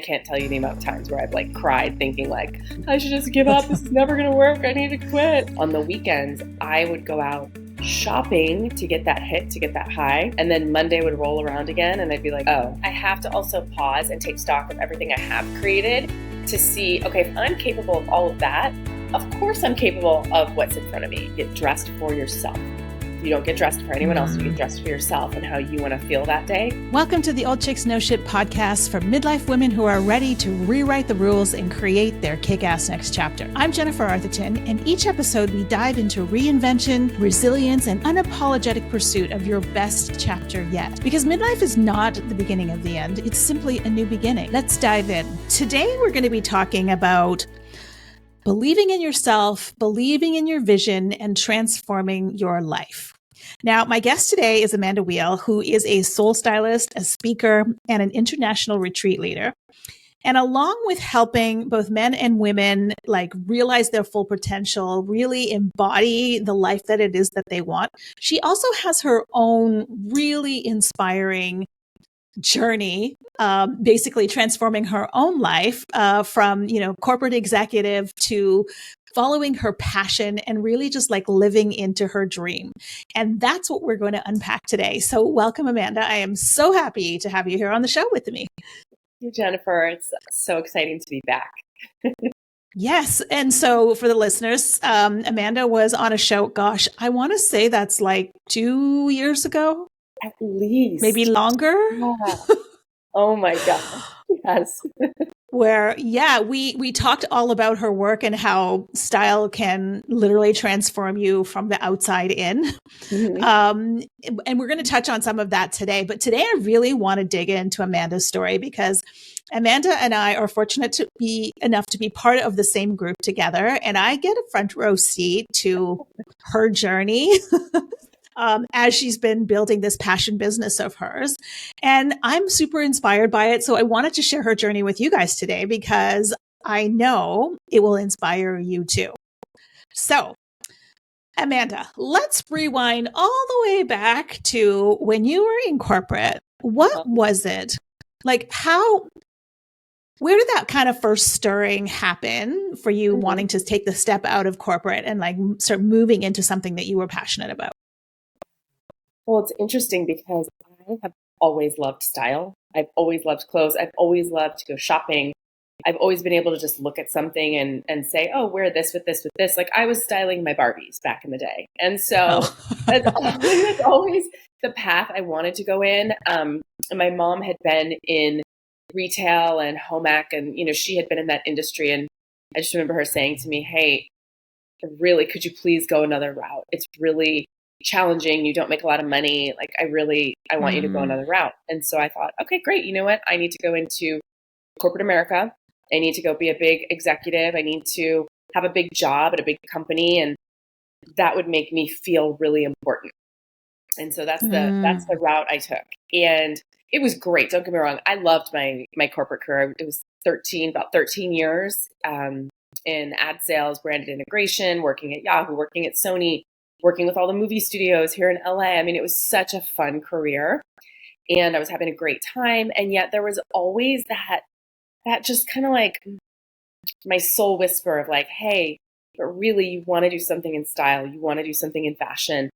can't tell you the amount of times where I've like cried thinking like, I should just give up. This is never going to work. I need to quit. On the weekends, I would go out shopping to get that hit, to get that high. And then Monday would roll around again and I'd be like, oh, I have to also pause and take stock of everything I have created to see, okay, if I'm capable of all of that, of course I'm capable of what's in front of me. Get dressed for yourself. You don't get dressed for anyone else. You get dressed for yourself and how you want to feel that day. Welcome to the Old Chicks No Shit podcast for midlife women who are ready to rewrite the rules and create their kick-ass next chapter. I'm Jennifer Arthurton, and each episode we dive into reinvention, resilience, and unapologetic pursuit of your best chapter yet. Because midlife is not the beginning of the end. It's simply a new beginning. Let's dive in. Today we're going to be talking about believing in yourself, believing in your vision, and transforming your life. Now, my guest today is Amanda Weil, who is a soul stylist, a speaker, and an international retreat leader. And along with helping both men and women like realize their full potential, really embody the life that it is that they want, she also has her own really inspiring journey, basically transforming her own life from, corporate executive to following her passion and really just like living into her dream. And that's what we're going to unpack today. So welcome, Amanda. I am so happy to have you here on the show with me. Thank you, Jennifer. It's so exciting to be back. Yes. And so for the listeners, Amanda was on a show, gosh, I want to say that's like 2 years ago. At least. Maybe longer. Yeah. Oh my God. Yes. Where, we talked all about her work and how style can literally transform you from the outside in. Mm-hmm. And we're going to touch on some of that today. But today I really want to dig into Amanda's story because Amanda and I are fortunate to be enough to be part of the same group together. And I get a front row seat to her journey. As she's been building this passion business of hers. And I'm super inspired by it. So I wanted to share her journey with you guys today because I know it will inspire you too. So, Amanda, let's rewind all the way back to when you were in corporate. What was it? Like where did that kind of first stirring happen for you wanting to take the step out of corporate and like start moving into something that you were passionate about? Well, it's interesting because I have always loved style. I've always loved clothes. I've always loved to go shopping. I've always been able to just look at something and say, oh, wear this with this with this. Like I was styling my Barbies back in the day. And so that's always the path I wanted to go in. And my mom had been in retail and home ec and, she had been in that industry. And I just remember her saying to me, hey, really, could you please go another route? It's really challenging. You don't make a lot of money. Like I want you to go another route. And so I thought, okay, great. You know what? I need to go into corporate America. I need to go be a big executive. I need to have a big job at a big company. And that would make me feel really important. And so that's the route I took. And it was great. Don't get me wrong. I loved my corporate career. It was about 13 years in ad sales, branded integration, working at Yahoo, working at Sony, working with all the movie studios here in LA. I mean, it was such a fun career and I was having a great time. And yet there was always that just kind of like my soul whisper of like, hey, but really you want to do something in style. You want to do something in fashion.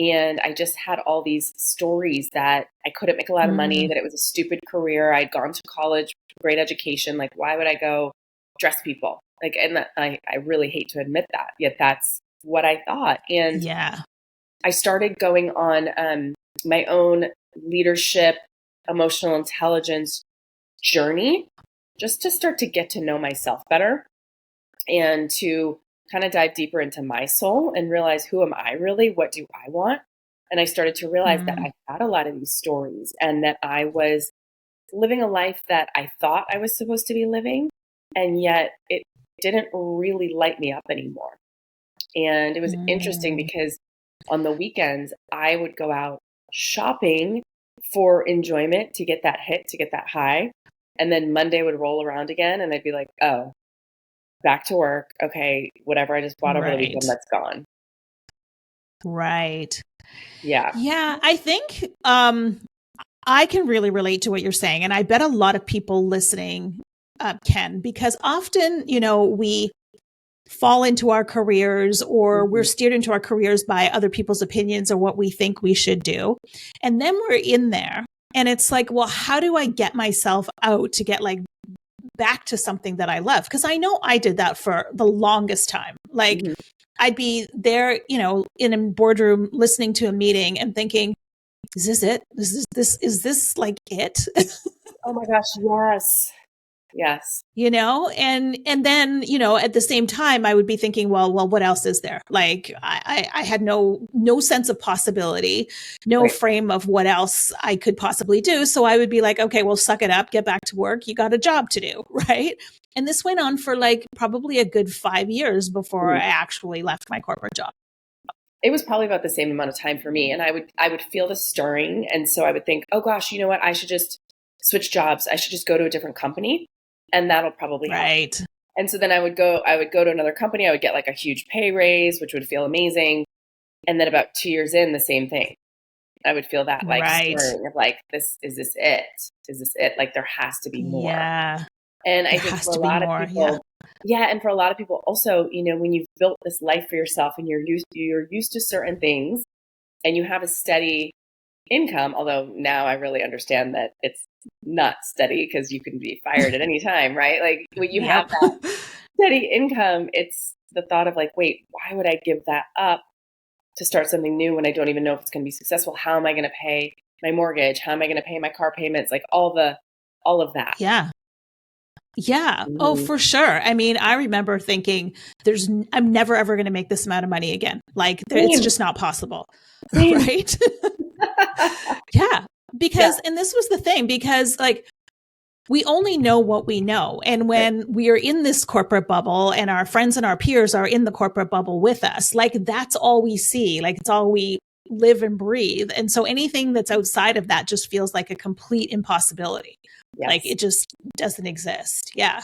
And I just had all these stories that I couldn't make a lot of money, that it was a stupid career. I'd gone to college, great education. Like, why would I go dress people? Like, and I really hate to admit that, yet that's what I thought. And I started going on my own leadership, emotional intelligence journey, just to start to get to know myself better and to kind of dive deeper into my soul and realize, who am I really? What do I want? And I started to realize that I had a lot of these stories and that I was living a life that I thought I was supposed to be living. And yet it didn't really light me up anymore. And it was interesting because on the weekends, I would go out shopping for enjoyment to get that hit, to get that high. And then Monday would roll around again and I'd be like, oh, back to work. Okay, whatever I just bought over the weekend, that's gone. Right. Yeah. Yeah, I think I can really relate to what you're saying. And I bet a lot of people listening can, because often, we fall into our careers, or we're steered into our careers by other people's opinions or what we think we should do. And then we're in there and it's like, well, how do I get myself out to get like back to something that I love? Because I know I did that for the longest time. Like I'd be there, in a boardroom listening to a meeting and thinking, is this it? Is this like it? Oh my gosh, yes. Yes. And then, at the same time, I would be thinking, well, what else is there? Like I had no sense of possibility, no Right. frame of what else I could possibly do. So I would be like, okay, well, suck it up, get back to work. You got a job to do. Right. And this went on for like probably a good 5 years before I actually left my corporate job. It was probably about the same amount of time for me. And I would feel the stirring. And so I would think, oh gosh, you know what? I should just switch jobs. I should just go to a different company. And that'll probably help. Right. And so then I would go to another company. I would get like a huge pay raise, which would feel amazing. And then about 2 years in, the same thing. I would feel that like stirring of like, is this it? Is this it? Like there has to be more. Yeah. And I think for a lot of people, and for a lot of people also, when you've built this life for yourself and you're used to certain things and you have a steady income, although now I really understand that it's not steady because you can be fired at any time, right? Like when you have that steady income, it's the thought of like, wait, why would I give that up to start something new when I don't even know if it's going to be successful? How am I going to pay my mortgage? How am I going to pay my car payments? Like all of that. Yeah. Yeah. Oh, for sure. I mean, I remember thinking I'm never, ever going to make this amount of money again. Like it's just not possible. Right. Yeah. Because, and this was the thing, because like, we only know what we know. And when we are in this corporate bubble and our friends and our peers are in the corporate bubble with us, like that's all we see. Like it's all we live and breathe. And so anything that's outside of that just feels like a complete impossibility. Yes. Like it just doesn't exist. Yeah.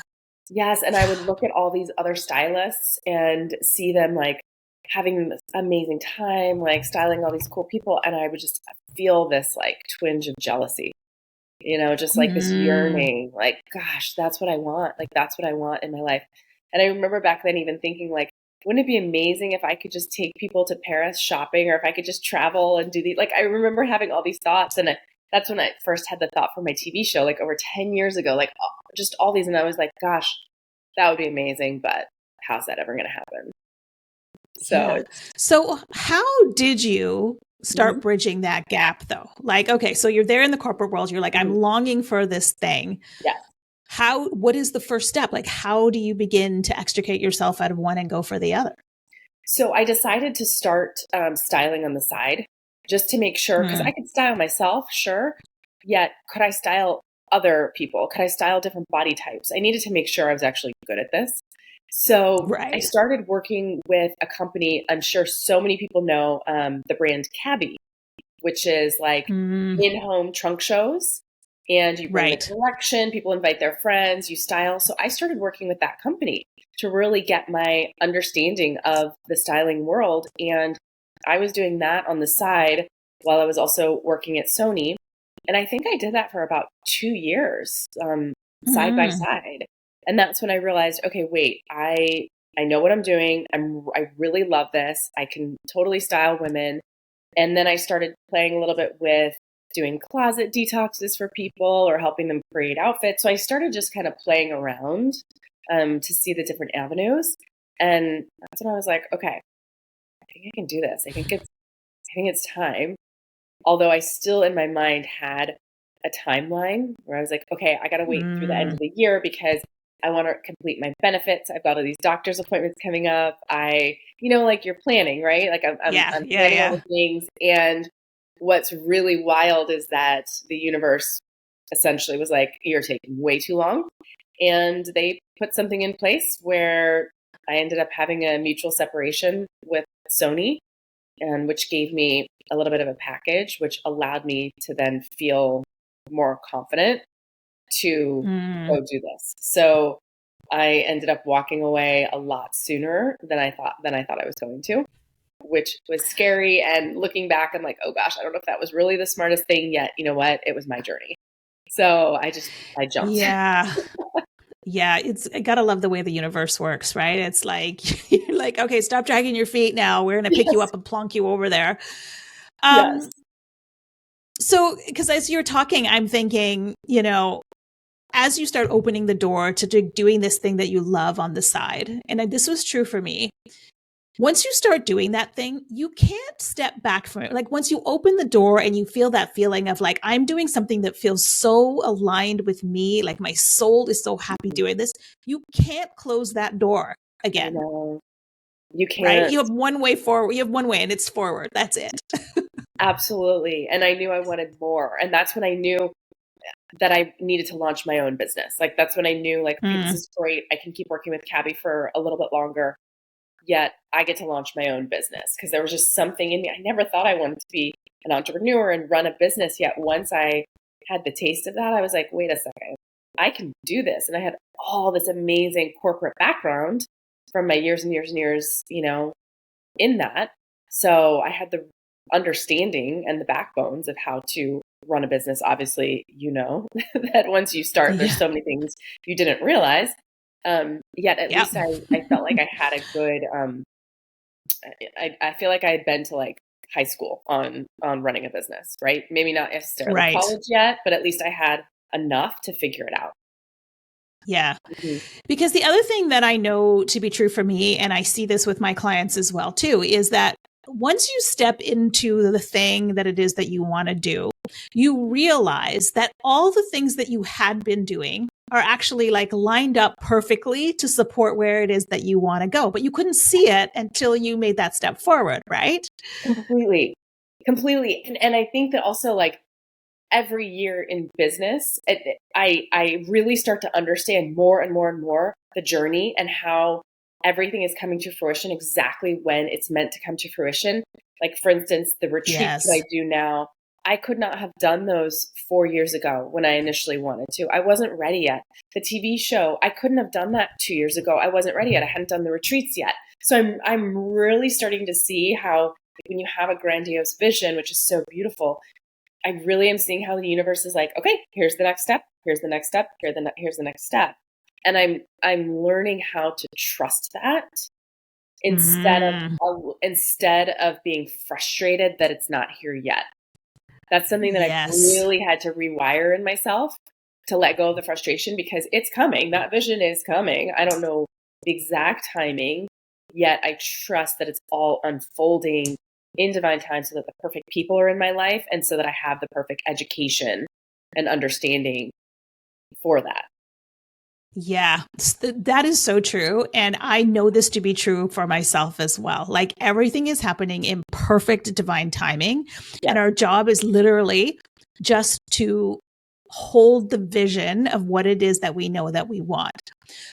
Yes. And I would look at all these other stylists and see them like having this amazing time, like styling all these cool people. And I would just feel this like twinge of jealousy, just like this yearning, like, gosh, that's what I want. Like, that's what I want in my life. And I remember back then even thinking like, wouldn't it be amazing if I could just take people to Paris shopping, or if I could just travel and do these, like, I remember having all these thoughts. And that's when I first had the thought for my TV show, like over 10 years ago, like just all these. And I was like, gosh, that would be amazing, but how's that ever going to happen? So how did you start bridging that gap though? Like, okay, so you're there in the corporate world. You're like, I'm longing for this thing. Yes. What is the first step? Like, how do you begin to extricate yourself out of one and go for the other? So I decided to start styling on the side just to make sure, because I could style myself, sure. Yet could I style other people? Could I style different body types? I needed to make sure I was actually good at this. So I started working with a company. I'm sure so many people know the brand Cabby, which is like in-home trunk shows. And you bring the collection, people invite their friends, you style. So I started working with that company to really get my understanding of the styling world. And I was doing that on the side while I was also working at Sony. And I think I did that for about 2 years, side by side. And that's when I realized, okay, wait, I know what I'm doing. I really love this. I can totally style women. And then I started playing a little bit with doing closet detoxes for people or helping them create outfits. So I started just kind of playing around to see the different avenues. And that's when I was like, okay, I think I can do this. I think it's time. Although I still in my mind had a timeline where I was like, okay, I got to wait through the end of the year because I want to complete my benefits. I've got all these doctor's appointments coming up. Like you're planning, right? Like I'm planning all the things. And what's really wild is that the universe essentially was like, you're taking way too long. And they put something in place where I ended up having a mutual separation with Sony, and which gave me a little bit of a package, which allowed me to then feel more confident to go do this. So I ended up walking away a lot sooner than I thought I was going to. which was scary. And looking back, I'm like, oh gosh, I don't know if that was really the smartest thing yet. You know what? It was my journey. So I jumped. Yeah. Yeah, I gotta love the way the universe works, right? It's like you're like, okay, stop dragging your feet now. We're gonna pick you Yes. up and plonk you over there. Yes. So because as you're talking, I'm thinking, as you start opening the door to doing this thing that you love on the side, and this was true for me. Once you start doing that thing, you can't step back from it. Like once you open the door and you feel that feeling of like, I'm doing something that feels so aligned with me, like my soul is so happy doing this, you can't close that door I again, know. You right? can't. You have one way forward. You have one way and it's forward. That's it. Absolutely. And I knew I wanted more. And that's when I knew that I needed to launch my own business. Like that's when I knew like, okay, this is great. I can keep working with Cabby for a little bit longer. Yet I get to launch my own business because there was just something in me. I never thought I wanted to be an entrepreneur and run a business. Yet once I had the taste of that, I was like, wait a second, I can do this. And I had all this amazing corporate background from my years and years and years, in that. So I had the understanding and the backbones of how to run a business. Obviously, that once you start, there's Yeah. so many things you didn't realize. Yet at Yep. least I felt like I had a good, I feel like I had been to like high school on running a business, right? Maybe not necessarily Right. college yet, but at least I had enough to figure it out. Yeah. Mhm. Because the other thing that I know to be true for me, and I see this with my clients as well too, is that once you step into the thing that it is that you want to do, you realize that all the things that you had been doing are actually like lined up perfectly to support where it is that you want to go. But you couldn't see it until you made that step forward, right? Completely. Completely. And I think that also like every year in business, I really start to understand more and more and more the journey and how everything is coming to fruition exactly when it's meant to come to fruition. Like, for instance, the retreats that I Yes. do now, I could not have done those 4 years ago when I initially wanted to. I wasn't ready yet. The TV show, I couldn't have done that 2 years ago. I wasn't ready yet. I hadn't done the retreats yet. So I'm really starting to see how when you have a grandiose vision, which is so beautiful, I really am seeing how the universe is like, okay, here's the next step. Here's the next step. Here's the next step. And I'm learning how to trust that instead Mm, of being frustrated that it's not here yet. That's something that I've yes. really had to rewire in myself to let go of the frustration because it's coming. That vision is coming. I don't know the exact timing, yet I trust that it's all unfolding in divine time so that the perfect people are in my life and so that I have the perfect education and understanding for that. Yeah, that is so true. And I know this to be true for myself as well. Like everything is happening in perfect divine timing. Yeah. And our job is literally just to hold the vision of what it is that we know that we want.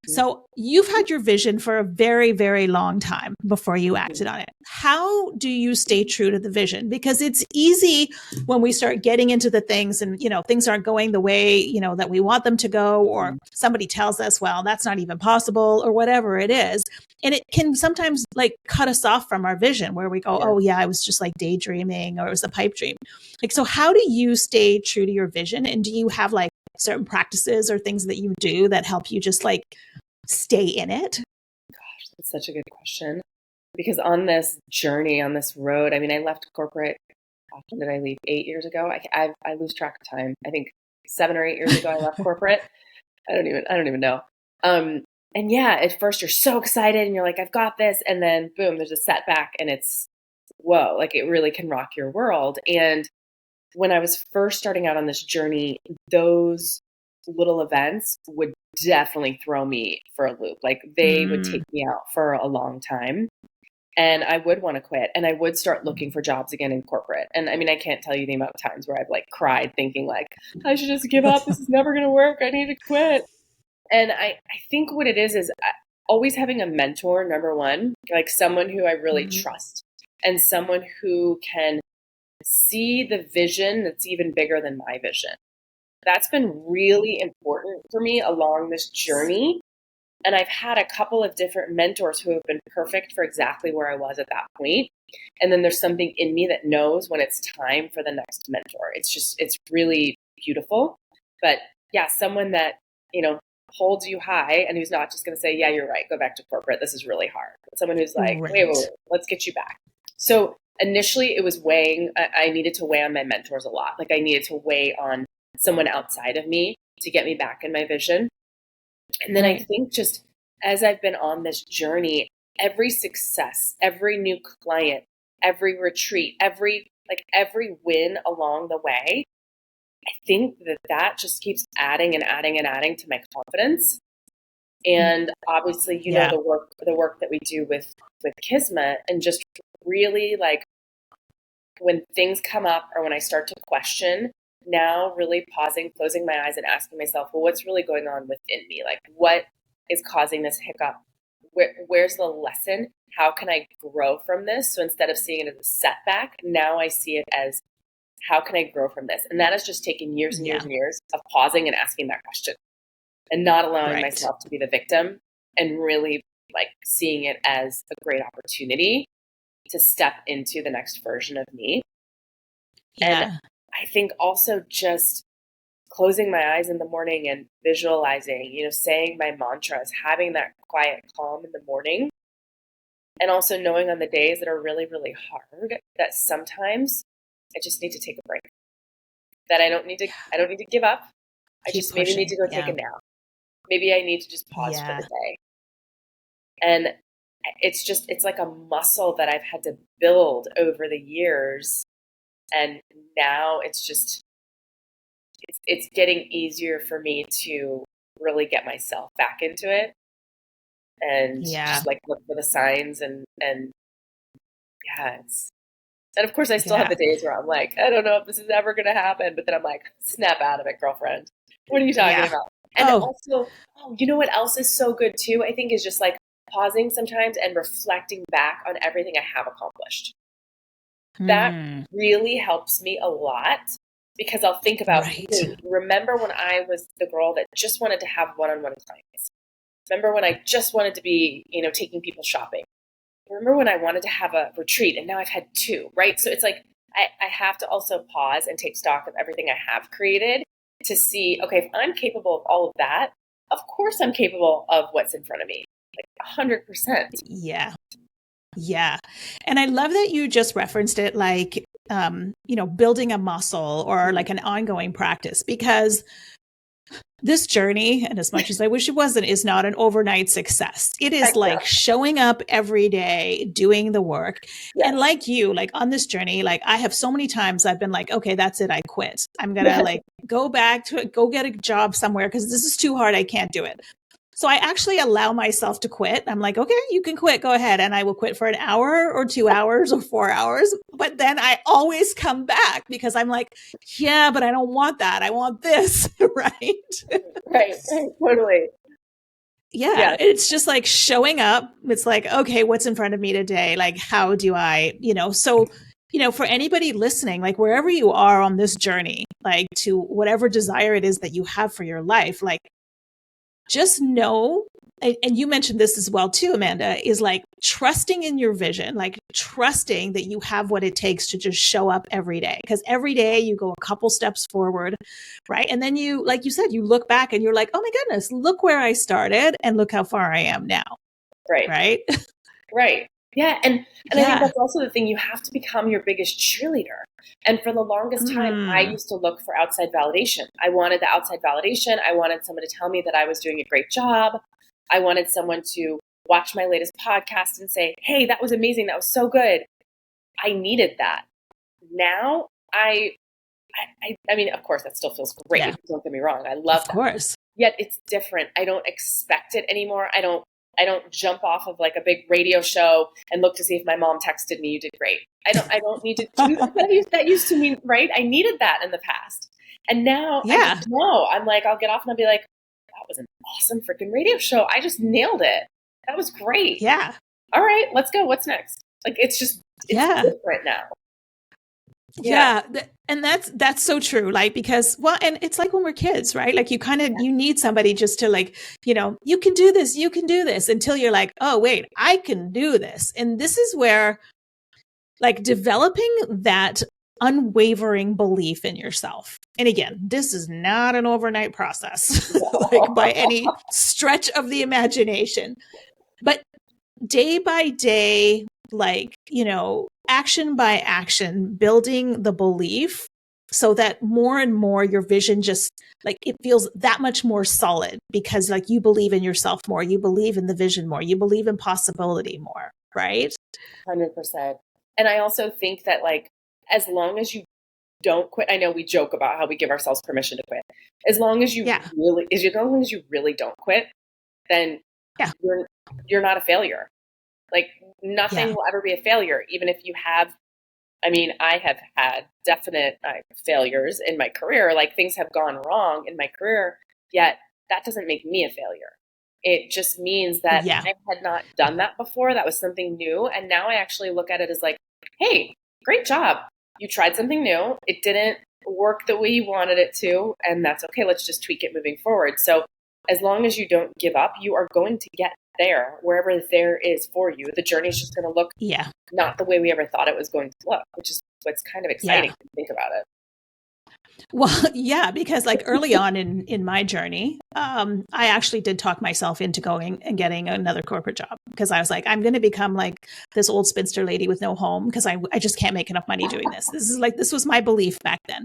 So you've had your vision for a very, very long time before you acted on it. How do you stay true to the vision? Because it's easy when we start getting into the things and, things aren't going the way, that we want them to go, or somebody tells us, well, that's not even possible or whatever it is. And it can sometimes like cut us off from our vision where we go, Yeah. oh yeah, I was just like daydreaming or it was a pipe dream. Like, so how do you stay true to your vision? And do you have like certain practices or things that you do that help you just like stay in it? Gosh, that's such a good question. Because on this journey, on this road, I mean, I left corporate. How often did I leave? 8 years ago. I lose track of time. I think 7 or 8 years ago, I left corporate. I don't even know. And yeah, at first you're so excited and you're like, I've got this. And then boom, there's a setback and it's, whoa, like it really can rock your world. And when I was first starting out on this journey, those little events would definitely throw me for a loop. Like they would take me out for a long time. And I would want to quit and I would start looking for jobs again in corporate. And I mean, I can't tell you the amount of times where I've like cried thinking like, I should just give up. This is never going to work. I need to quit. And I think what it is always having a mentor, number one, like someone who I really trust and someone who can see the vision that's even bigger than my vision. That's been really important for me along this journey. And I've had a couple of different mentors who have been perfect for exactly where I was at that point. And then there's something in me that knows when it's time for the next mentor. It's really beautiful. But yeah, someone that, holds you high and who's not just going to say, yeah, you're right, go back to corporate. This is really hard. But someone who's like, wait, let's get you back. So initially it was weighing, I needed to weigh on my mentors a lot. Like I needed to weigh on someone outside of me to get me back in my vision. And then I think just as I've been on this journey, every success, every new client, every retreat, every win along the way, I think that just keeps adding and adding and adding to my confidence. And obviously, the work that we do with Kismet, and just really like when things come up or when I start to question, now really pausing, closing my eyes and asking myself, well, what's really going on within me? Like what is causing this hiccup? Where's the lesson? How can I grow from this? So instead of seeing it as a setback, now I see it as, how can I grow from this? And that has just taken years and years and years of pausing and asking that question and not allowing myself to be the victim, and really like seeing it as a great opportunity to step into the next version of me. And I think also just closing my eyes in the morning and visualizing, saying my mantras, having that quiet calm in the morning. And also knowing on the days that are really, really hard that sometimes I just need to take a break. That I don't need to give up. I just maybe need to go take a nap. Maybe I need to just pause for the day. And it's like a muscle that I've had to build over the years. And now it's getting easier for me to really get myself back into it. And just like look for the signs and and of course I still have the days where I'm like, I don't know if this is ever going to happen, but then I'm like, snap out of it, girlfriend. What are you talking about? And also, you know what else is so good too, I think, is just like pausing sometimes and reflecting back on everything I have accomplished. That really helps me a lot, because I'll think about, hey, remember when I was the girl that just wanted to have one-on-one clients? Remember when I just wanted to be, taking people shopping? Remember when I wanted to have a retreat and now I've had 2, right? So it's like, I have to also pause and take stock of everything I have created to see, okay, if I'm capable of all of that, of course I'm capable of what's in front of me, like 100%. Yeah. Yeah. And I love that you just referenced it like, building a muscle or like an ongoing practice, because this journey, and as much as I wish it wasn't, is not an overnight success. It is like showing up every day, doing the work. Yes. And like you, like on this journey, like I have so many times I've been like, okay, that's it. I quit. I'm going to like go back to it, go get a job somewhere because this is too hard. I can't do it. So I actually allow myself to quit. I'm like, okay, you can quit. Go ahead. And I will quit for an hour or 2 hours or 4 hours. But then I always come back because I'm like, yeah, but I don't want that. I want this. Right. Right. Totally. Yeah. It's just like showing up. It's like, okay, what's in front of me today? Like, how do I, so, for anybody listening, like wherever you are on this journey, like to whatever desire it is that you have for your life, like, just know, and you mentioned this as well too, Amanda, is like trusting in your vision, like trusting that you have what it takes to just show up every day. Because every day you go a couple steps forward, right? And then you, like you said, you look back and you're like, oh my goodness, look where I started and look how far I am now. Right. Right. Right. Yeah. And I think that's also the thing. You have to become your biggest cheerleader. And for the longest time, I used to look for outside validation. I wanted the outside validation. I wanted someone to tell me that I was doing a great job. I wanted someone to watch my latest podcast and say, hey, that was amazing. That was so good. I needed that. Now, I mean, of course, that still feels great. Yeah. Don't get me wrong. I love that. Of course. Yet it's different. I don't expect it anymore. I don't jump off of like a big radio show and look to see if my mom texted me, you did great. I don't need to do that. That used to mean, right? I needed that in the past. And now I just know. I'm like, I'll get off and I'll be like, that was an awesome freaking radio show. I just nailed it. That was great. Yeah. All right, let's go. What's next? Like, it's different now. Yeah. And that's so true. Like, because, well, and it's like when we're kids, right? Like you need somebody just to like, you can do this until you're like, oh, wait, I can do this. And this is where like developing that unwavering belief in yourself. And again, this is not an overnight process, like by any stretch of the imagination, but day by day, like, action by action, building the belief so that more and more your vision just like it feels that much more solid because like you believe in yourself more, you believe in the vision more, you believe in possibility more, right? 100%. And I also think that like, as long as you don't quit, I know we joke about how we give ourselves permission to quit. As long as you really don't quit, then you're not a failure. Like nothing will ever be a failure, even if you have. I mean, I have had definite failures in my career. Like things have gone wrong in my career, yet that doesn't make me a failure. It just means that I had not done that before. That was something new. And now I actually look at it as like, hey, great job. You tried something new. It didn't work the way you wanted it to. And that's okay. Let's just tweak it moving forward. So as long as you don't give up, you are going to get there, wherever there is for you. The journey is just going to look not the way we ever thought it was going to look, which is what's kind of exciting to think about it. Well, yeah, because like early on in my journey, I actually did talk myself into going and getting another corporate job because I was like, I'm going to become like this old spinster lady with no home because I just can't make enough money doing this. This was my belief back then.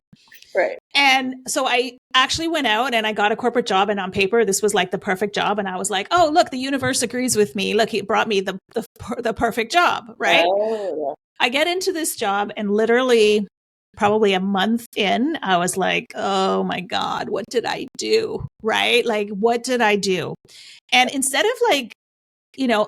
Right. And so I actually went out and I got a corporate job, and on paper, this was like the perfect job. And I was like, oh, look, the universe agrees with me. Look, it brought me the perfect job. Right. Oh, yeah. I get into this job and literally probably a month in, I was like, oh my God, what did I do? Right. Like, what did I do? And instead of like,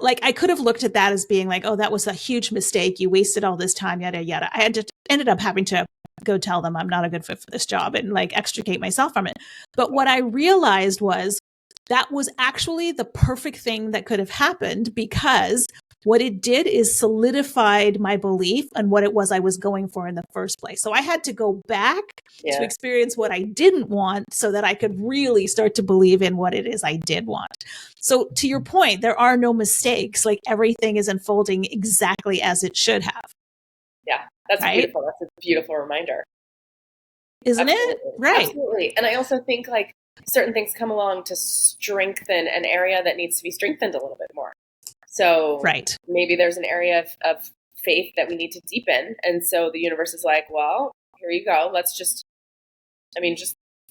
like I could have looked at that as being like, oh, that was a huge mistake. You wasted all this time, yada, yada. I ended up having to go tell them I'm not a good fit for this job and like extricate myself from it. But what I realized was that was actually the perfect thing that could have happened, because what it did is solidified my belief on what it was I was going for in the first place. So I had to go back to experience what I didn't want so that I could really start to believe in what it is I did want. So to your point, there are no mistakes. Like everything is unfolding exactly as it should have. Yeah, that's beautiful. That's a beautiful reminder. Isn't it? Right. Absolutely. And I also think like certain things come along to strengthen an area that needs to be strengthened a little bit more. So maybe there's an area of faith that we need to deepen. And so the universe is like, well, here you go. Let's just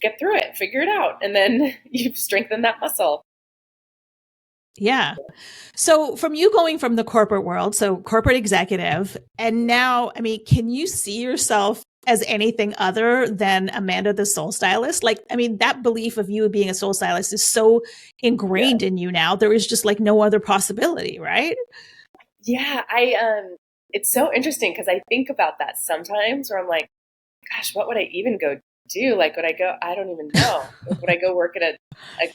get through it, figure it out. And then you've strengthened that muscle. Yeah. So from you going from the corporate world, so corporate executive, and now, I mean, can you see yourself as anything other than Amanda the soul stylist? Like, I mean, that belief of you being a soul stylist is so ingrained in you now. There is just like no other possibility, right? Yeah, it's so interesting because I think about that sometimes where I'm like, gosh, what would I even go do? Like, would I go, I don't even know. Would I go work at a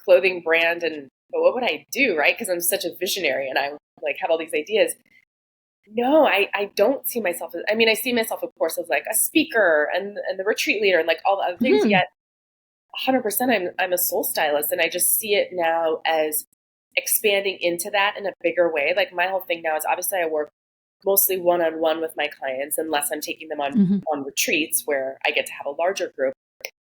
clothing brand, and but what would I do, right? Because I'm such a visionary and I like have all these ideas. No, I don't see myself as, I mean, I see myself, of course, as like a speaker and the retreat leader and like all the other things, yet 100% I'm a soul stylist, and I just see it now as expanding into that in a bigger way. Like my whole thing now is obviously I work mostly one-on-one with my clients unless I'm taking them on retreats where I get to have a larger group.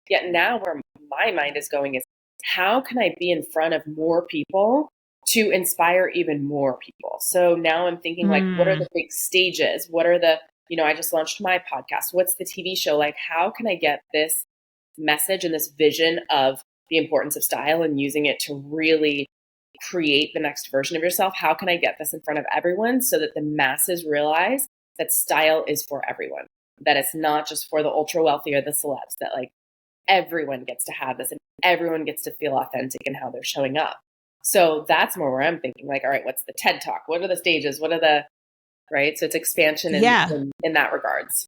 Yet now where my mind is going is, how can I be in front of more people to inspire even more people? So now I'm thinking like, what are the big stages? What are the, I just launched my podcast. What's the TV show? Like, how can I get this message and this vision of the importance of style and using it to really create the next version of yourself? How can I get this in front of everyone so that the masses realize that style is for everyone, that it's not just for the ultra wealthy or the celebs, that like everyone gets to have this and everyone gets to feel authentic in how they're showing up. So that's more where I'm thinking like, all right, what's the TED Talk? What are the stages? What are the, right? So it's expansion in that regards.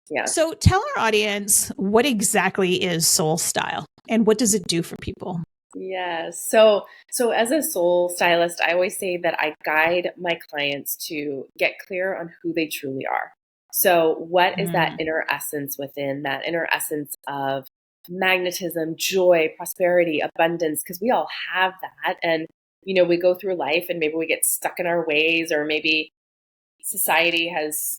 Yeah. So tell our audience, what exactly is soul style and what does it do for people? Yes. So as a soul stylist, I always say that I guide my clients to get clear on who they truly are. So what is that inner essence within, that inner essence of magnetism, joy, prosperity, abundance? Because we all have that. And, we go through life and maybe we get stuck in our ways, or maybe, society has,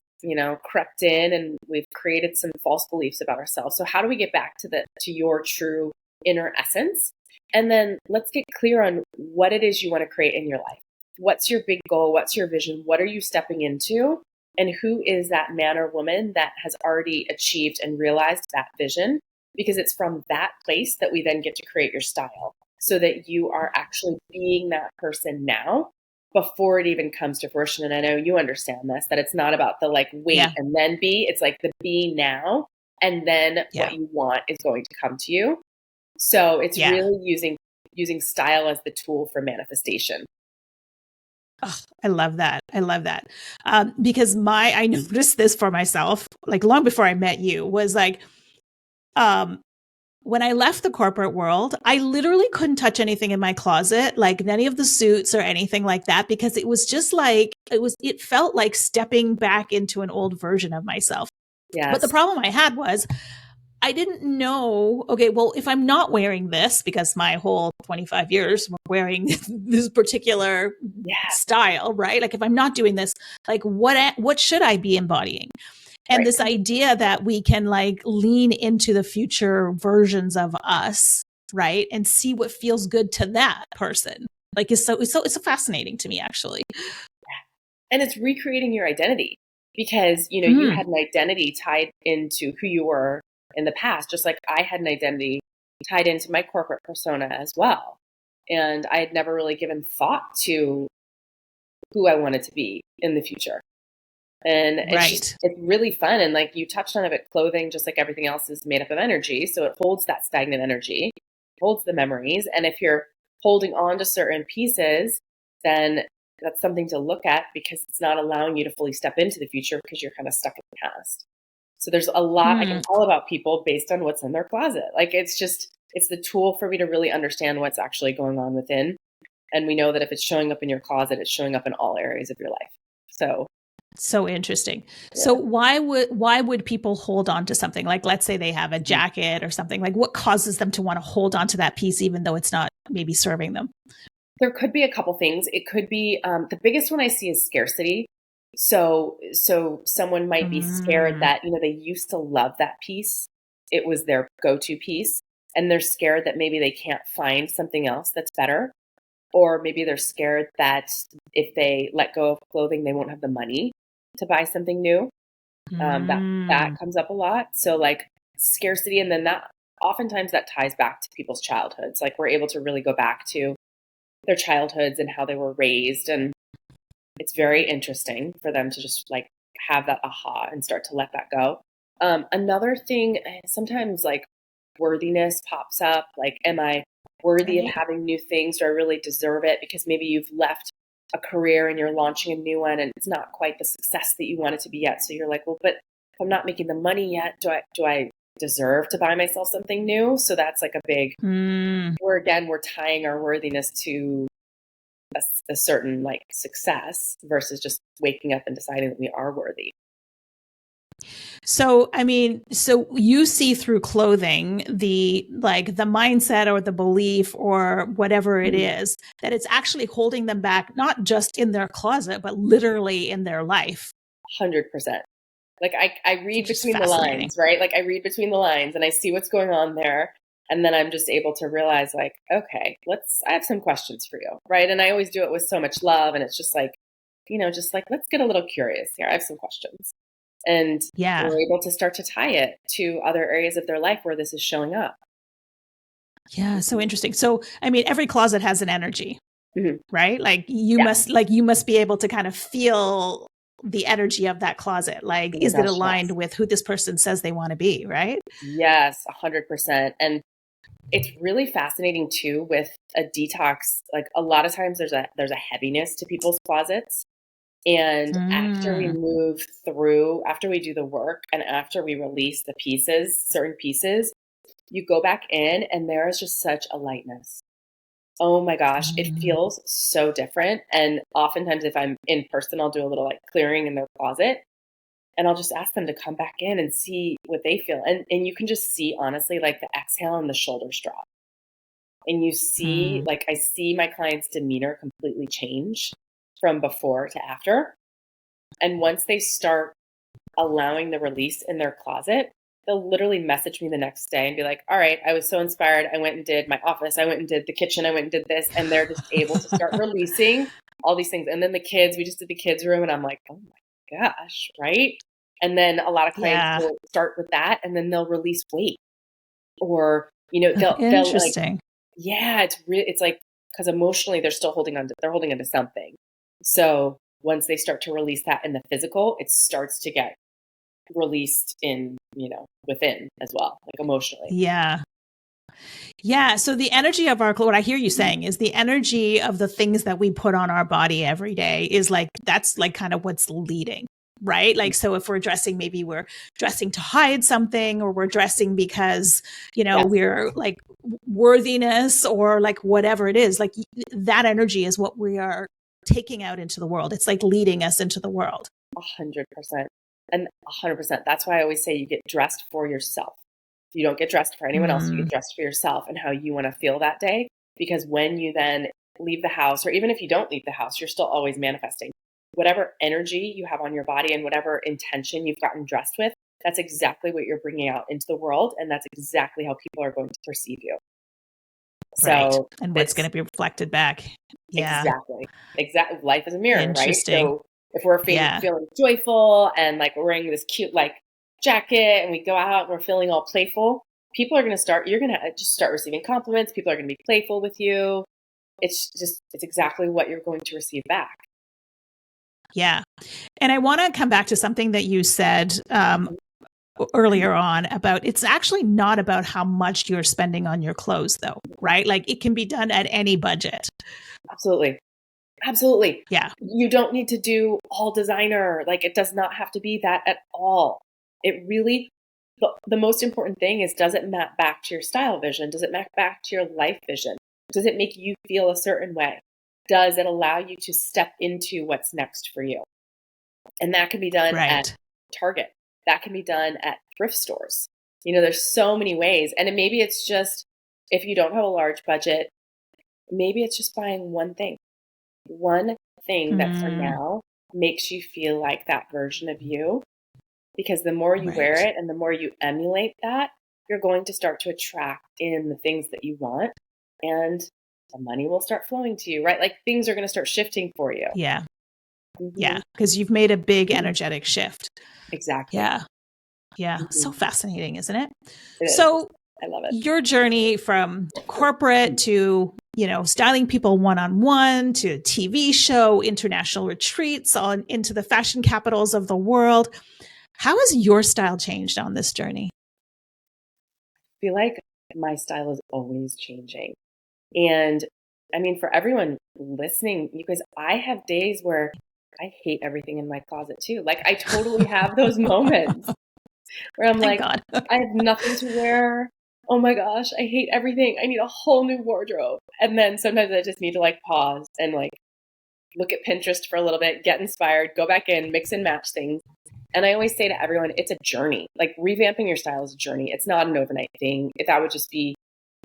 crept in and we've created some false beliefs about ourselves. So how do we get back to your true inner essence? And then let's get clear on what it is you want to create in your life. What's your big goal? What's your vision? What are you stepping into? And who is that man or woman that has already achieved and realized that vision? Because it's from that place that we then get to create your style so that you are actually being that person now before it even comes to fruition. And I know you understand this, that it's not about the like wait and then be. It's like the be now, and then what you want is going to come to you. So it's really using style as the tool for manifestation. Oh, I love that. I love that. Because I noticed this for myself, like long before I met you, was like, when I left the corporate world, I literally couldn't touch anything in my closet, like any of the suits or anything like that, because it was just like, it felt like stepping back into an old version of myself. Yes. But the problem I had was I didn't know, okay, well, if I'm not wearing this, because my whole 25 years were wearing this particular style, right? Like if I'm not doing this, like what should I be embodying? And this idea that we can like lean into the future versions of us, right? And see what feels good to that person. Like it's so fascinating to me, actually. And it's recreating your identity because, you had an identity tied into who you were in the past, just like I had an identity tied into my corporate persona as well. And I had never really given thought to who I wanted to be in the future. And it's really fun. And like you touched on it, but clothing, just like everything else, is made up of energy. So it holds that stagnant energy, holds the memories. And if you're holding on to certain pieces, then that's something to look at because it's not allowing you to fully step into the future because you're kind of stuck in the past. So there's a lot I can tell about people based on what's in their closet. Like it's the tool for me to really understand what's actually going on within. And we know that if it's showing up in your closet, it's showing up in all areas of your life. So interesting. Yeah. So why would people hold on to something? Like, let's say they have a jacket or something. Like, what causes them to want to hold on to that piece, even though it's not maybe serving them? There could be a couple things. It could be the biggest one I see is scarcity. So someone might be scared that they used to love that piece. It was their go-to piece, and they're scared that maybe they can't find something else that's better. Or maybe they're scared that if they let go of clothing, they won't have the money to buy something new. That comes up a lot. So like scarcity, and then that oftentimes that ties back to people's childhoods. Like we're able to really go back to their childhoods and how they were raised, and it's very interesting for them to just like have that aha and start to let that go. Another thing, sometimes like worthiness pops up. Like, am I worthy of having new things? Do I really deserve it? Because maybe you've left a career and you're launching a new one and it's not quite the success that you want it to be yet. So you're like, well, but if I'm not making the money yet, do I deserve to buy myself something new? So that's like a big, we're tying our worthiness to a certain like success versus just waking up and deciding that we are worthy. So, I mean, so you see through clothing the mindset or the belief or whatever it is, that it's actually holding them back, not just in their closet, but literally in their life. 100%. Like I read between the lines, right? Like I read between the lines and I see what's going on there. And then I'm just able to realize like, okay, I have some questions for you, right? And I always do it with so much love. And it's just like, let's get a little curious here. I have some questions. And we're able to start to tie it to other areas of their life where this is showing up. Yeah, so interesting. So, I mean, every closet has an energy, right? Like you must be able to kind of feel the energy of that closet. Like, is it aligned with who this person says they want to be, right? Yes, 100%. And it's really fascinating too with a detox. Like a lot of times there's a heaviness to people's closets. And after we move through, after we do the work and after we release the pieces, certain pieces, you go back in and there is just such a lightness. Oh my gosh, it feels so different. And oftentimes if I'm in person, I'll do a little like clearing in their closet and I'll just ask them to come back in and see what they feel. And you can just see, honestly, like the exhale and the shoulders drop. And you see, like I see my client's demeanor completely change from before to after. And once they start allowing the release in their closet, they'll literally message me the next day and be like, all right, I was so inspired. I went and did my office. I went and did the kitchen. I went and did this. And they're just able to start releasing all these things. And then the kids, we just did the kids room and I'm like, oh my gosh, right? And then a lot of clients will start with that and then they'll release weight or, they'll like, yeah, it's like, because emotionally they're still holding on to something. So once they start to release that in the physical, it starts to get released in, within as well, like emotionally. Yeah. Yeah. So the energy of what I hear you saying is the energy of the things that we put on our body every day is like, that's like kind of what's leading, right? Like, so if we're dressing, maybe we're dressing to hide something, or we're dressing because, we're like worthiness or like whatever it is, like that energy is what we are taking out into the world. It's like leading us into the world. 100%. And 100%. That's why I always say you get dressed for yourself. You don't get dressed for anyone else. You get dressed for yourself and how you want to feel that day. Because when you then leave the house, or even if you don't leave the house, you're still always manifesting. Whatever energy you have on your body and whatever intention you've gotten dressed with, that's exactly what you're bringing out into the world. And that's exactly how people are going to perceive you. Right. So and what's going to be reflected back. Yeah. Exactly. Life is a mirror, right? So if we're feeling joyful and like we're wearing this cute like jacket and we go out and we're feeling all playful, you're going to just start receiving compliments. People are going to be playful with you. It's exactly what you're going to receive back. Yeah. And I want to come back to something that you said earlier on about, it's actually not about how much you're spending on your clothes though, right? Like it can be done at any budget. Absolutely. Yeah. You don't need to do all designer. Like it does not have to be that at all. It really, the most important thing is, does it map back to your style vision? Does it map back to your life vision? Does it make you feel a certain way? Does it allow you to step into what's next for you? And that can be done at Target. That can be done at thrift stores. There's so many ways. And maybe it's just, if you don't have a large budget, maybe it's just buying one thing that for now makes you feel like that version of you. Because the more you wear it and the more you emulate that, you're going to start to attract in the things that you want, and the money will start flowing to you, right? Like things are going to start shifting for you. Yeah. Yeah. Because you've made a big energetic shift. Exactly. Yeah. Yeah. So fascinating, isn't it? So I love it. Your journey from corporate to, styling people one-on-one, to TV show, international retreats, on into the fashion capitals of the world. How has your style changed on this journey? I feel like my style is always changing. And I mean, for everyone listening, you guys, I have days where I hate everything in my closet too. Like I totally have those moments where I'm like, I have nothing to wear. Oh my gosh, I hate everything. I need a whole new wardrobe. And then sometimes I just need to like pause and like look at Pinterest for a little bit, get inspired, go back in, mix and match things. And I always say to everyone, it's a journey. Like revamping your style is a journey. It's not an overnight thing. That would just be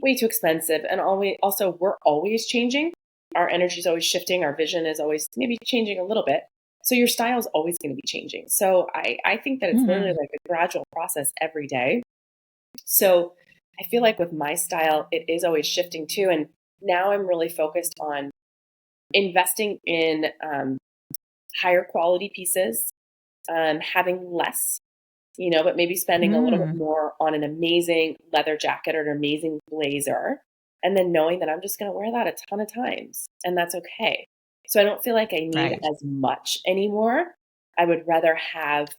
way too expensive. And also, we're always changing. Our energy is always shifting. Our vision is always maybe changing a little bit. So your style is always going to be changing. So I think that it's literally like a gradual process every day. So I feel like with my style, it is always shifting too. And now I'm really focused on investing in higher quality pieces, having less, but maybe spending a little bit more on an amazing leather jacket or an amazing blazer. And then knowing that I'm just going to wear that a ton of times, and that's okay. So I don't feel like I need as much anymore. I would rather have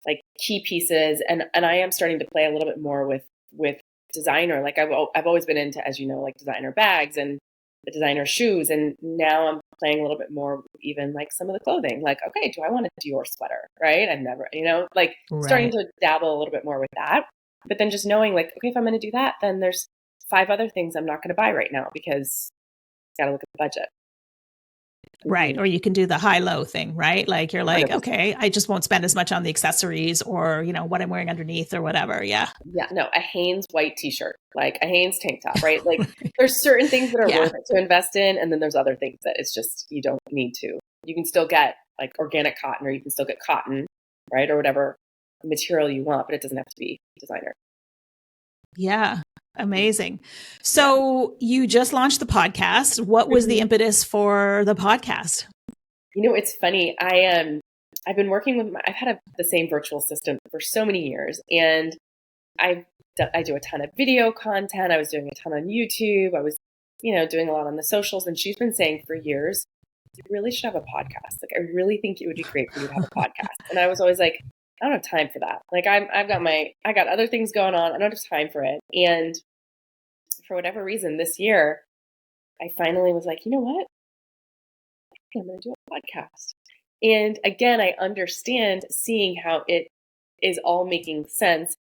like key pieces, and I am starting to play a little bit more with designer. Like I've always been into, as you know, like designer bags and the designer shoes, and now I'm playing a little bit more even like some of the clothing. Like, okay, do I want a Dior sweater? Right? I've never, starting to dabble a little bit more with that. But then just knowing like, okay, if I'm going to do that, then there's 5 other things I'm not going to buy right now because got to look at the budget. Right. Or you can do the high-low thing, right? Like you're like, 100%. Okay, I just won't spend as much on the accessories or, what I'm wearing underneath or whatever. Yeah. Yeah. No, a Hanes white t-shirt, like a Hanes tank top, right? Like there's certain things that are worth it to invest in. And then there's other things that it's just, you don't need to. You can still get like organic cotton, or you can still get cotton, right? Or whatever material you want, but it doesn't have to be designer. Yeah. Amazing. So you just launched the podcast. What was the impetus for the podcast? It's funny. I've been working with I've had the same virtual assistant for so many years, and I do a ton of video content. I was doing a ton on YouTube. I was, doing a lot on the socials, and she's been saying for years, you really should have a podcast. Like, I really think it would be great for you to have a podcast. And I was always like, I don't have time for that. Like, I got other things going on. I don't have time for it. And for whatever reason, this year, I finally was like, you know what? I'm going to do a podcast. And again, I understand seeing how it is all making sense,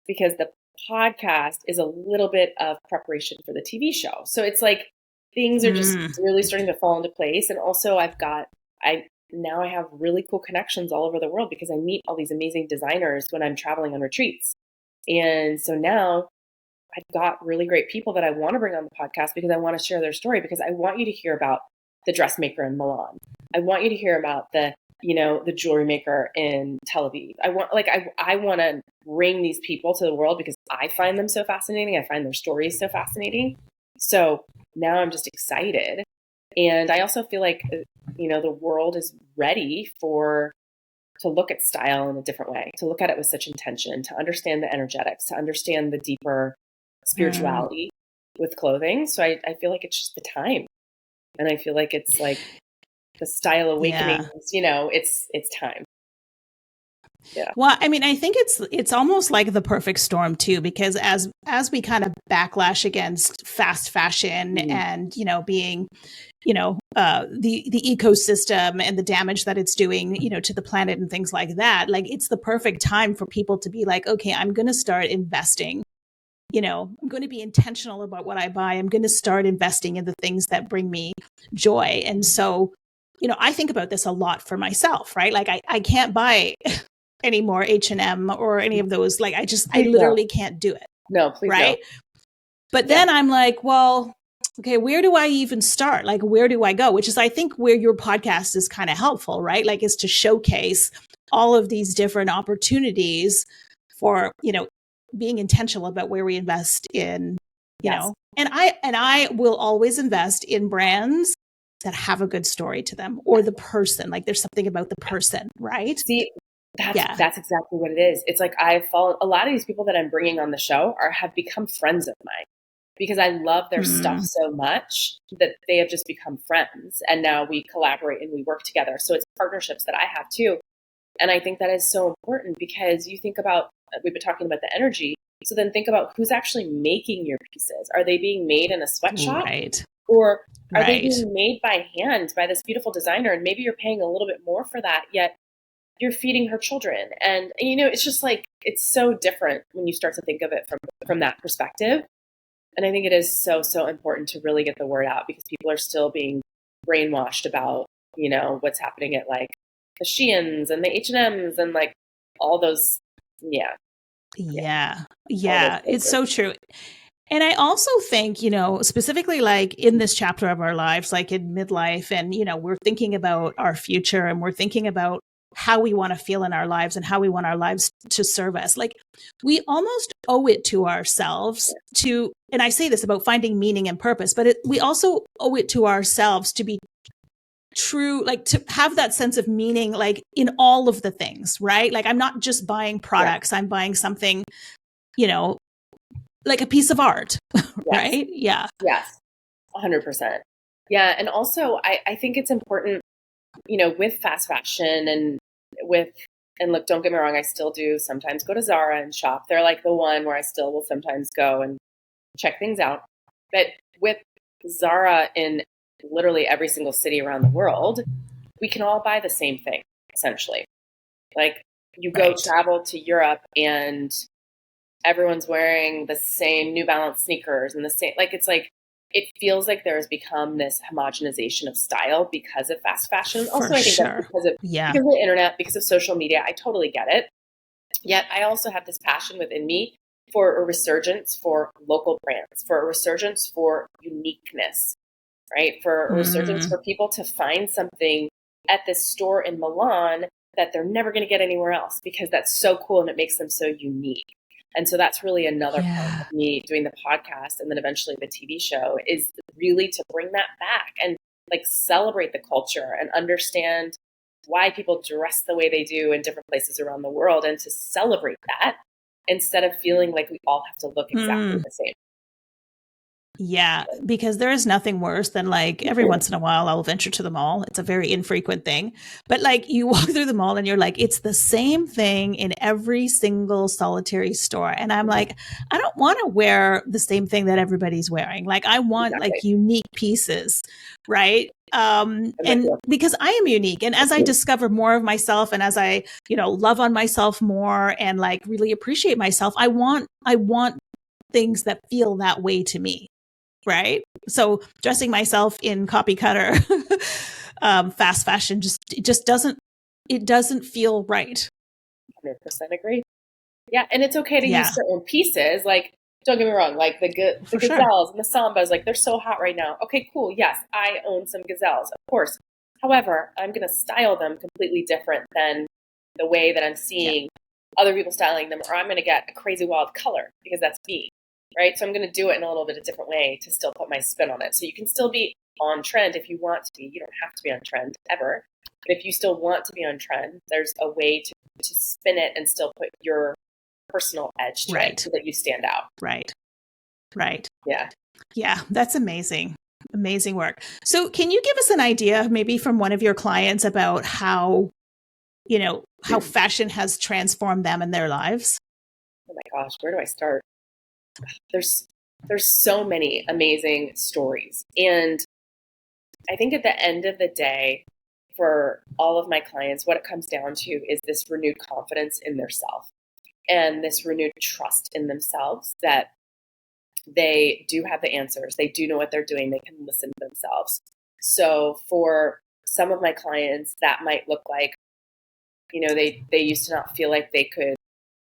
because the podcast is a little bit of preparation for the TV show. So it's like things are just really starting to fall into place. And also I have really cool connections all over the world, because I meet all these amazing designers when I'm traveling on retreats. And so now I've got really great people that I want to bring on the podcast, because I want to share their story, because I want you to hear about the dressmaker in Milan. I want you to hear about the jewelry maker in Tel Aviv. I want to bring these people to the world, because I find them so fascinating. I find their stories so fascinating. So now I'm just excited. And I also feel like, the world is ready to look at style in a different way, to look at it with such intention, to understand the energetics, to understand the deeper spirituality with clothing. So I feel like it's just the time. And I feel like it's like the style awakening, it's time. Yeah. Well, I mean, I think it's almost like the perfect storm too, because as we kind of backlash against fast fashion and, being, the ecosystem and the damage that it's doing, to the planet and things like that, like it's the perfect time for people to be like, okay, I'm going to start investing. I'm going to be intentional about what I buy. I'm going to start investing in the things that bring me joy. And so, I think about this a lot for myself, right? Like I can't buy any more H&M or any of those. Like I literally can't do it. No, please. Right. No. But then I'm like, well, okay, where do I even start? Like, where do I go? Which is, I think, where your podcast is kind of helpful, right? Like, is to showcase all of these different opportunities for, being intentional about where we invest in, and I will always invest in brands that have a good story to them, or the person. Like, there's something about the person, right? See, that's exactly what it is. It's like I've followed a lot of these people that I'm bringing on the show have become friends of mine, because I love their stuff so much that they have just become friends. And now we collaborate and we work together. So it's partnerships that I have too. And I think that is so important, because you think about, we've been talking about the energy. So then think about who's actually making your pieces. Are they being made in a sweatshop? Right. Or are they being made by hand by this beautiful designer? And maybe you're paying a little bit more for that, yet you're feeding her children. And, it's just like, it's so different when you start to think of it from that perspective. And I think it is so, so important to really get the word out, because people are still being brainwashed about, what's happening at like the Sheins and the H&Ms and like all those. Yeah. It's so true. And I also think, specifically like in this chapter of our lives, like in midlife, and, we're thinking about our future, and we're thinking about how we want to feel in our lives and how we want our lives to serve us. Like, we almost owe it to ourselves to, and I say this about finding meaning and purpose, but we also owe it to ourselves to be true, like to have that sense of meaning, like in all of the things, right? Like, I'm not just buying products, I'm buying something, like a piece of art, right? Yeah. Yes. 100%. Yeah. And also I think it's important, with fast fashion and look, don't get me wrong, I still do sometimes go to Zara and shop. They're like the one where I still will sometimes go and check things out. But with Zara in literally every single city around the world, we can all buy the same thing, essentially. Like, you go travel to Europe and everyone's wearing the same New Balance sneakers and the same, like, it's like, it feels like there has become this homogenization of style because of fast fashion. Also, I think that's because of the internet, because of social media. I totally get it. Yet I also have this passion within me for a resurgence for local brands, for a resurgence for uniqueness, right? For a resurgence for people to find something at this store in Milan that they're never going to get anywhere else because that's so cool and it makes them so unique. And so that's really another part of me doing the podcast and then eventually the TV show is really to bring that back and like celebrate the culture and understand why people dress the way they do in different places around the world and to celebrate that instead of feeling like we all have to look exactly the same. Yeah, because there is nothing worse than like every once in a while I'll venture to the mall. It's a very infrequent thing. But like you walk through the mall and you're like, it's the same thing in every single solitary store. And I'm like, I don't want to wear the same thing that everybody's wearing. Like I want like unique pieces, right? And because I am unique and as I discover more of myself and as I, love on myself more and like really appreciate myself, I want things that feel that way to me. Right. So dressing myself in copy cutter, fast fashion, just doesn't feel right. 100% agree. Yeah. And it's okay to use certain pieces. Like, don't get me wrong. Like the gazelles and the sambas, like they're so hot right now. Okay, cool. Yes. I own some gazelles, of course. However, I'm going to style them completely different than the way that I'm seeing other people styling them, or I'm going to get a crazy wild color because that's me. Right. So I'm going to do it in a little bit of a different way to still put my spin on it. So you can still be on trend if you want to be. You don't have to be on trend ever. But if you still want to be on trend, there's a way to spin it and still put your personal edge to it so that you stand out. Right. Yeah. Yeah. That's amazing. Amazing work. So can you give us an idea maybe from one of your clients about how fashion has transformed them and their lives? Oh my gosh, where do I start? There's so many amazing stories. And I think at the end of the day, for all of my clients, what it comes down to is this renewed confidence in their self and this renewed trust in themselves that they do have the answers. They do know what they're doing. They can listen to themselves. So for some of my clients, that might look like, they used to not feel like they could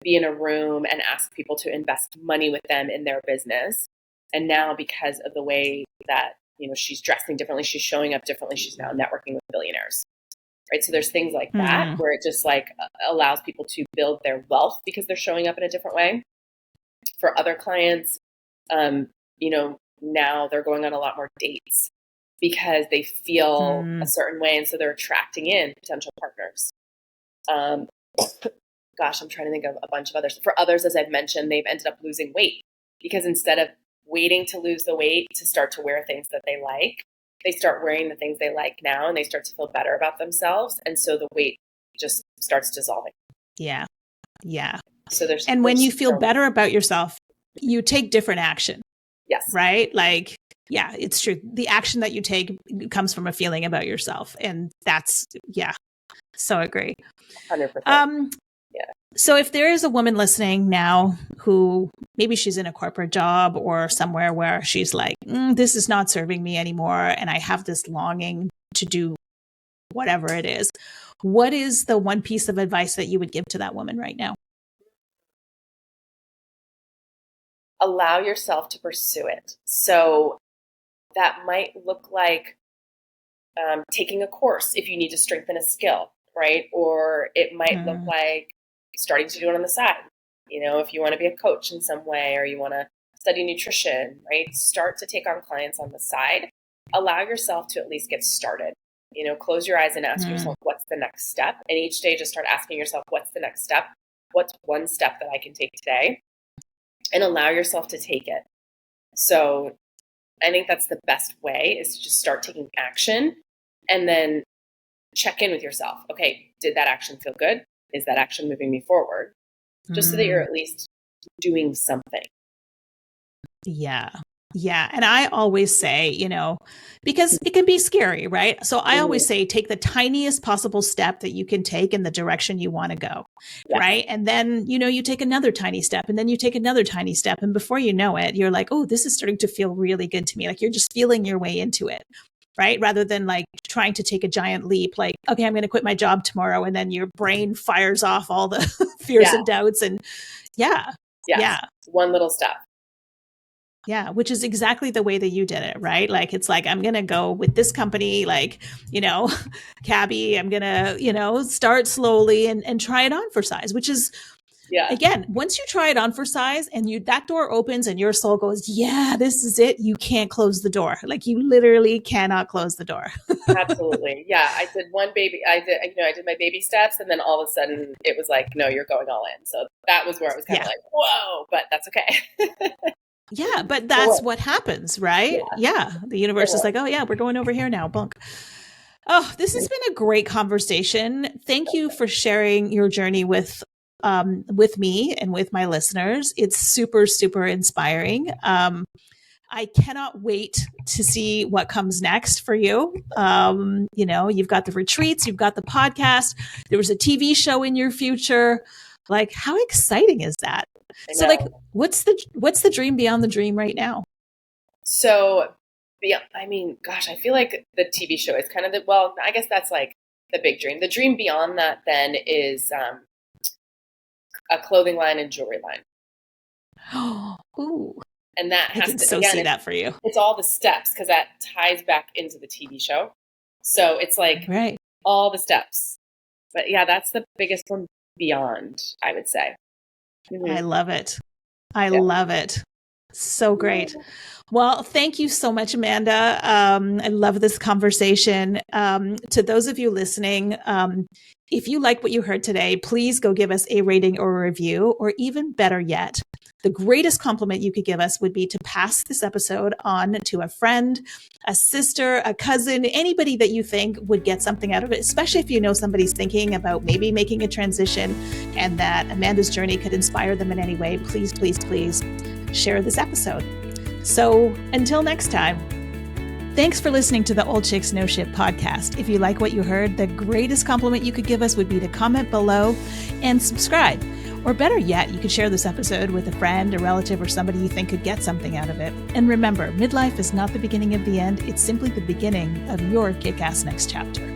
be in a room and ask people to invest money with them in their business. And now because of the way that, she's dressing differently, she's showing up differently, she's now networking with billionaires, right? So there's things like that where it just like allows people to build their wealth because they're showing up in a different way. For other clients, now they're going on a lot more dates because they feel a certain way. And so they're attracting in potential partners. Gosh, I'm trying to think of a bunch of others. For others, as I've mentioned, they've ended up losing weight because instead of waiting to lose the weight to start to wear things that they like, they start wearing the things they like now and they start to feel better about themselves. And so the weight just starts dissolving. Yeah. So and when you feel better about yourself, you take different action. Yes. Right? Like, yeah, it's true. The action that you take comes from a feeling about yourself. And that's, so agree. 100%. So if there is a woman listening now who maybe she's in a corporate job or somewhere where she's like, this is not serving me anymore, and I have this longing to do whatever it is, what is the one piece of advice that you would give to that woman right now? Allow yourself to pursue it. So that might look like taking a course if you need to strengthen a skill, right? Or it might look like starting to do it on the side. If you want to be a coach in some way or you want to study nutrition, right? Start to take on clients on the side. Allow yourself to at least get started. Close your eyes and ask yourself, what's the next step? And each day just start asking yourself, what's the next step? What's one step that I can take today? And allow yourself to take it. So I think that's the best way is to just start taking action and then check in with yourself. Okay, did that action feel good? Is that action moving me forward? Just so that you're at least doing something. Yeah. And I always say, because it can be scary, right? So I always say, take the tiniest possible step that you can take in the direction you want to go. Yes. Right. And then, you take another tiny step and then you take another tiny step. And before you know it, you're like, oh, this is starting to feel really good to me. Like you're just feeling your way into it. Right. Rather than like trying to take a giant leap, like, okay, I'm going to quit my job tomorrow. And then your brain fires off all the fears and doubts. And one little step. Yeah, which is exactly the way that you did it, right? Like, it's like, I'm going to go with this company, like, Cabby, I'm going to, start slowly and try it on for size, which is, Yeah. again, once you try it on for size and that door opens and your soul goes, yeah, this is it. You can't close the door. Like, you literally cannot close the door. Absolutely. Yeah. I did I did my baby steps, and then all of a sudden it was like, no, you're going all in. So that was where it was kind of like, whoa, but that's okay. Yeah, but that's what happens, right? Yeah. The universe is like, oh yeah, we're going over here now. Bunk. Oh, this has been a great conversation. Thank you for sharing your journey with me and with my listeners. It's super, super inspiring. I cannot wait to see what comes next for you. You've got the retreats, you've got the podcast. There was a TV show in your future. Like, how exciting is that? So, like, what's the dream beyond the dream right now? So, I feel like the TV show is kind of I guess that's like the big dream. The dream beyond that then is a clothing line and jewelry line. Ooh. And that has to see that for you. It's all the steps, because that ties back into the TV show. So it's like all the steps. But yeah, that's the biggest one beyond, I would say. Mm-hmm. I love it. I love it. So great. Well, thank you so much, Amanda. I love this conversation. To those of you listening, if you like what you heard today, please go give us a rating or a review, or even better yet, the greatest compliment you could give us would be to pass this episode on to a friend, a sister, a cousin, anybody that you think would get something out of it, especially if you know somebody's thinking about maybe making a transition and that Amanda's journey could inspire them in any way. Please, please, please share this episode. So until next time, thanks for listening to the Old Chicks No Shit podcast. If you like what you heard, the greatest compliment you could give us would be to comment below and subscribe. Or better yet, you could share this episode with a friend, a relative, or somebody you think could get something out of it. And remember, midlife is not the beginning of the end. It's simply the beginning of your kick-ass next chapter.